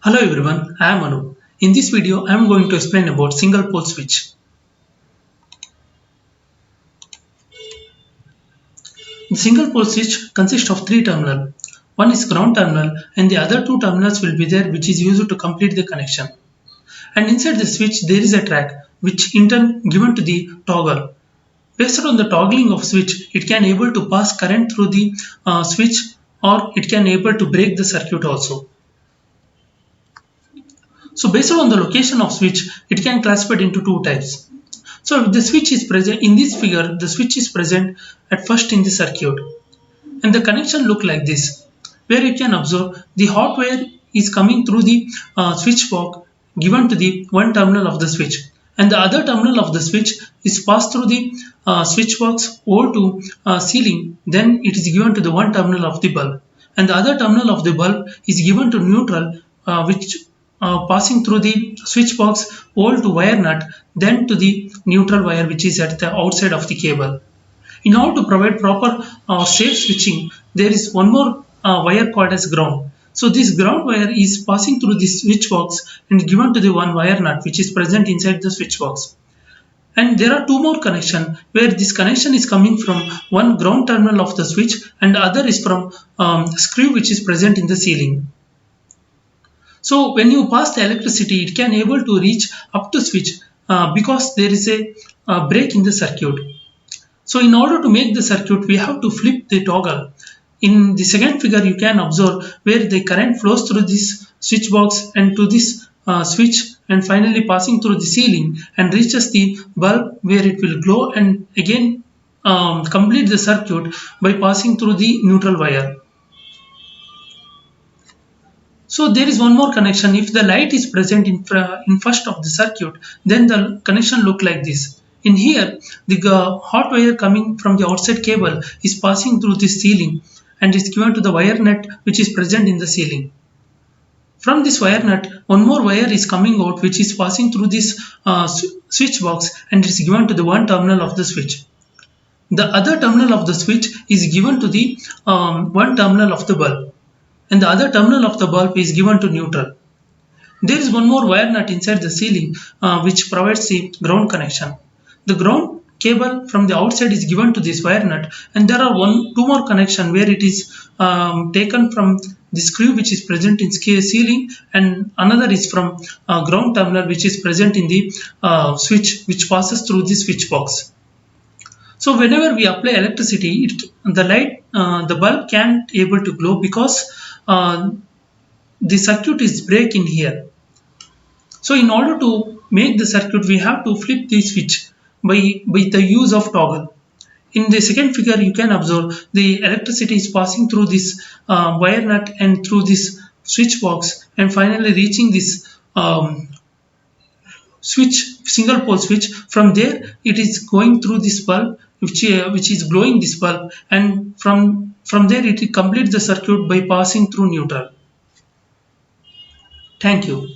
Hello everyone, I am Anu. In this video, I am going to explain about single pole switch. The single pole switch consists of three terminals. One is ground terminal and the other two terminals will be there which is used to complete the connection. And inside the switch there is a track which in turn given to the toggle. Based on the toggling of switch, it can able to pass current through the switch or it can able to break the circuit also. So based on the location of switch, it can classified into two types. So if the switch is present in this figure, the switch is present at first in the circuit and the connection look like this, where you can observe the hot wire is coming through the switch box given to the one terminal of the switch and the other terminal of the switch is passed through the switch box over to ceiling, then it is given to the one terminal of the bulb and the other terminal of the bulb is given to neutral which passing through the switch box over to wire nut, then to the neutral wire which is at the outside of the cable. In order to provide proper safe switching, there is one more wire called as ground. So this ground wire is passing through this switch box and given to the one wire nut which is present inside the switch box. And there are two more connection where this connection is coming from one ground terminal of the switch and the other is from screw which is present in the ceiling. So when you pass the electricity, it can able to reach up to switch because there is a break in the circuit. So in order to make the circuit, we have to flip the toggle. In the second figure, you can observe where the current flows through this switch box and to this switch and finally passing through the ceiling and reaches the bulb where it will glow and again complete the circuit by passing through the neutral wire. So there is one more connection. If the light is present in first of the circuit, then the connection look like this. In here, the hot wire coming from the outside cable is passing through the ceiling and is given to the wire nut which is present in the ceiling. From this wire nut, one more wire is coming out which is passing through this switch box and is given to the one terminal of the switch. The other terminal of the switch is given to the one terminal of the bulb and the other terminal of the bulb is given to neutral. There is one more wire nut inside the ceiling which provides the ground connection. The ground cable from the outside is given to this wire nut and there are two more connection where it is taken from the screw which is present in ceiling and another is from ground terminal which is present in the switch which passes through the switch box. So whenever we apply electricity, the bulb can't able to glow because the circuit is break in here. So in order to make the circuit, we have to flip the switch by the use of toggle. In the second figure, you can observe the electricity is passing through this wire nut and through this switch box and finally reaching this single pole switch. From there, it is going through this bulb which is glowing this bulb and from there it completes the circuit by passing through neutral. Thank you.